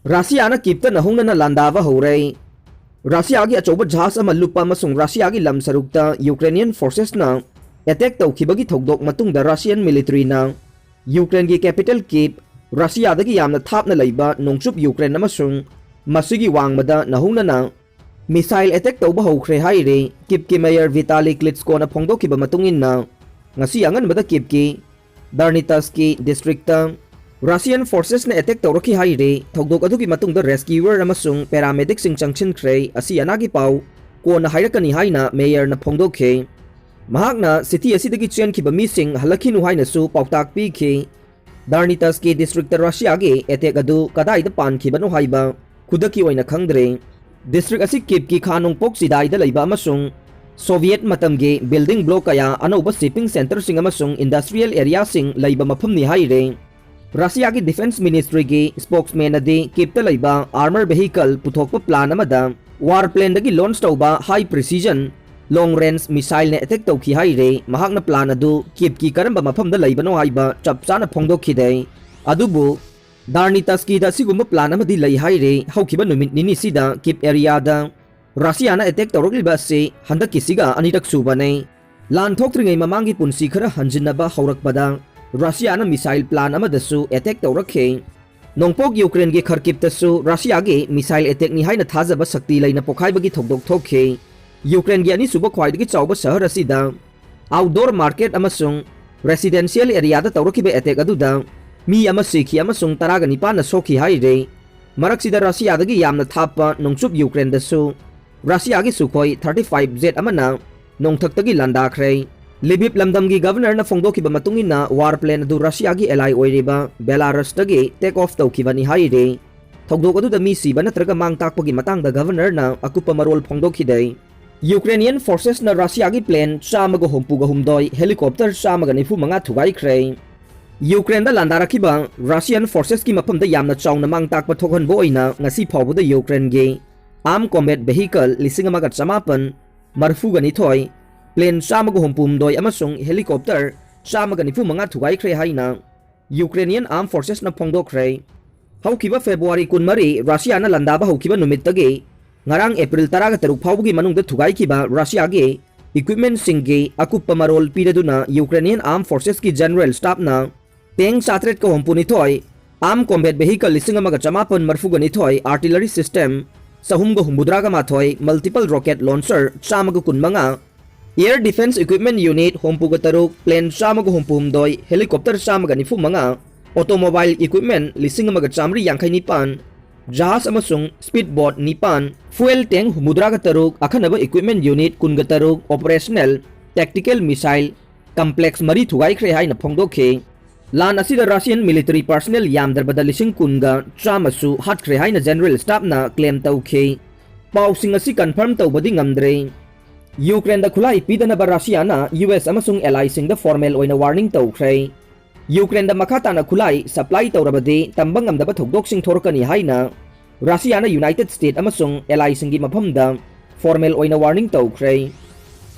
Russia Kyiv Nouhounana Landaba Houre Russia gi achoba jahas ama lupa amasung Russia gi lam sarukta Ukrainian forces na attack tawkhibagi thokdok matungda Russian military na Ukraine gi capital Kyiv Russia dagi yamna thapna leiba nongchup Ukraine amasung masigi wangmada Nouhounana missile attack tawba hokre haire Kyiv ki mayor Vitali Klitschko na phongdokiba matungin na ngasi angan bada Kyiv ki Darnitaski district Russian forces na attack tawraki haire thokdok adugi matungda rescuer amasung paramedic sing changchin khrei asi anagi pau ko na hairakani haina mayor na phongdokhe mahakna city asidagi chen khiba mi sing halakhinu haina su pautak pi khi Darnitaski district Russia ge attack adu kadai da pan khibano haiba khudaki oina khangdre district asi Kyiv ki khanong pok sidai da leiba amasung Soviet matam ge building block kaya anoba shipping center sing amasung industrial area sing leiba mafam ni haire Russia ki Defense Ministry ki spokesman adi Kyiv ta leiba armor vehicle puthokpa plan amada warplane dagi launch tawba high precision long range missile ne attack tawki haire mahakna plan adu Kyiv ki karamba mafam da leiba no haiba chapchana phongdokhi dei adubu Darnitaski da sigumba plan amadi lei haire haukiba numit nini sida Kyiv area da Russia na attack tawrokliba se handaki siga anirak suba nei lan thokringai mamangi punsi khara hanjinaba haurakpada Russia na missile plan amadasu attack tawrakhe nongpok Ukraine ge Kharkiv tasu Russia ge missile attack ni haina thajaba sakti leina pokhaibagi thokdok thokhe Ukraine ge ani suba khwaidagi chawba shahar asida outdoor market amasung residential area da tawrakiba attack aduda mi ama sikhi amasung taraga nipa na sokhi haire maraksida Russia dagi yamna thapa nongchup Ukraine dasu Russia ge Sukhoi 35Z amana nongthaktagi landa khrei Libib lamdamgi governor na phongdokiba matungin na warplane adu Russia gi ally oiriba Belarus dagi take off tawkibani haire thokdok adu da mi siba natraga mangtakpagi matangda governor na akupa marol phongdokhidei Ukrainian forces na Russia gi plane chamaga hompuga humdoi helicopter chamaga nifu manga thugai khrei Ukraine da landarakiba Russian forces ki mapam da yamna chawna mangtakpa thokhan boina ngasi phawbuda Ukraine gi armed combat vehicle lisingamaga chamapan marfuga ni thoi plane chamaga hompum doi amasung helicopter chamaga nifu manga thugai khrei haina Ukrainian armed forces na phongdok khrei haukiba February 13 Russia na landaba haukiba numit tagi ngarang April 13 phawbugi manungda thugai kiba Russia ge equipment singge akupa marol piraduna Ukrainian armed forces ki general staff na tank 7 ka hompuni thoi armed combat vehicle lisingamaga chamapan marfuga ni thoi artillery system sahumga humbudraga ma thoi multiple rocket launcher chamaga kunmanga Air Defense Equipment Unit hompuga taruk plane chamaga hompum doi helicopter chamaga nifu manga automobile equipment lisingamaga chamri yangkai nipan jahas amasung speedboat nipan fuel tank humudraga taruk akhanaba equipment unit kunga taruk operational tactical missile complex mari thugai khrei haina phongdokhe lan asida Russian military personnel yamdarbada lising kunga chamasu hat khrei haina general staff na claim tawkhe pausing asi confirm tawbadi ngamdre Ukraine da khulai pidana ba Russia na US amasung ally sing da formal oina warning tawkhrei Ukraine da makata na khulai supply tawrabadi tambang amdaba thokdok sing thorkani haina Russia na United States amasung ally sing gi mafam da formal oina warning tawkhrei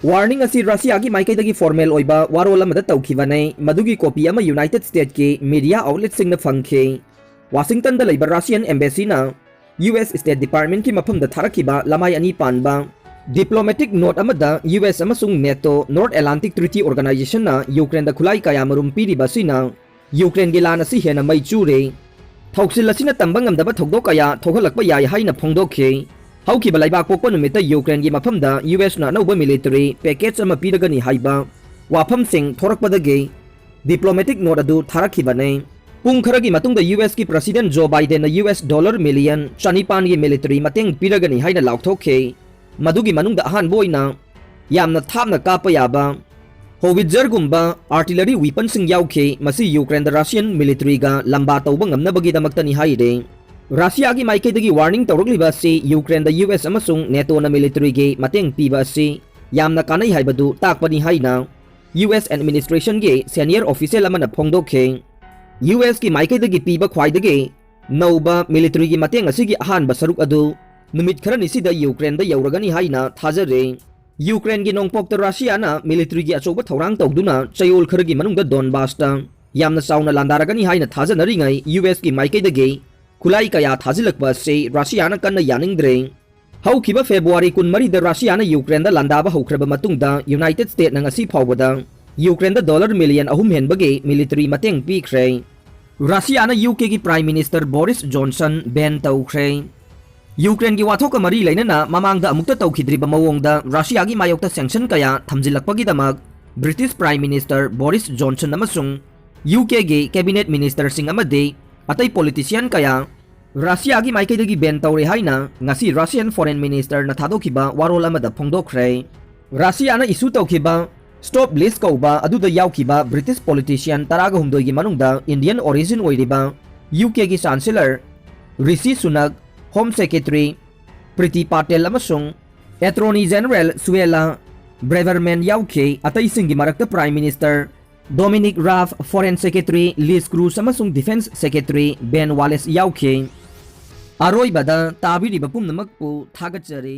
warning asi Russia gi maikai dagi formal oiba warol amada tawkhibane madugi copy ama United States ki media outlet sing na phangkhe Washington da leiba Russian embassy na US State Department ki mafam da tharakiba lamai ani panba Diplomatic note amada US amasung NATO North Atlantic Treaty Organization na Ukraine da khulai kaya marum piriba sina Ukraine gi lan asi hena mai chure thoksil asina tambang amdaba thokdok kaya thokhalakpa yai haina phongdokhe hauki balaibak pokpa numita Ukraine gi mafam da US na nauba military package ama piragani haiba wafam sing thorakpadage diplomatic note adu tharakibane pung kharagi matungda US ki President Joe Biden na US dollar million chanipan gi military mateng piragani haina lauthokhe madugi manungda ahan boina yamna thapna kapa yaba howitzer gumba artillery weapons sing yaukhe masi Ukraine da Russian military ga lamba tawba ngamnabagi damaktani haire Russia gi maikai dagi warning tawrokliba si Ukraine da US amasung NATO na military ge mateng piba si yamna kanai haibadu takpani haina US administration ge senior official amana phongdokhe US gi maikai dagi piba khwaidagi nauba military gi mateng asigi ahan ba saruk adu numit khara nisida Ukraine da yauragani haina thajare Ukraine gi nongpok ta Russia na military gi achoba thorang tawduna chayol khara gi manungda Donbass ta yamna sauna landaragani haina thajanari ngai US gi maikai da ge खुलाई कया थाजिलकपा से रशियाना कन्ना यानिंगद्रे हौखिबा फेब्रुवारी 14 दा रशियाना Ukraine दा लांदाबा हौख्रबा मतुंगदा United State ना ngasi फावबदा यूक्रेन दा डॉलर मिलियन अहुम हेनबगे मिलिटरी मतंग पीख्रे रशियाना यूके की prime minister Boris Johnson ban तौख्रे यूक्रेन की वाथोक मरी लेना ममांग अमुक्त तौखिद्रिबा मवोंगदा रशिया की मायोक्ता सैंक्शन कया थमजिलकपगिदमक British prime minister Boris Johnson अमसुंग यूके की कैबिनेट मिनिस्टर सिंह अमदे अतई पॉलिटिशियन कया रशिया की माइकैदगी बैन तौरे हाइना ngasi रशियन फॉरेन मिनिस्टर न थादोखिबा वारोल अमदा फोंदोखरे रशियाना इशू तौखिबा स्टॉप लिस्ट कौबा अदुदा यावखिबा ब्रिटिश पॉलिटिशियन तरागा हुमदोई की मनुंगदा इंडियन ओरिजिन ओइरिबा यूके की chancellor Rishi Sunak home secretary Priti Patel अमसुंग एटॉर्नी जनरल सुएला ब्रेवरमैन यावखे अतई सिंह की मरक्ता prime minister Dominic Raab foreign secretary Liz Truss अमसुंग डिफेंस सेक्रेटरी बेन वालेस यावखे अरोइबदा ताबिरिबा पुमनमकपु थागतजरी।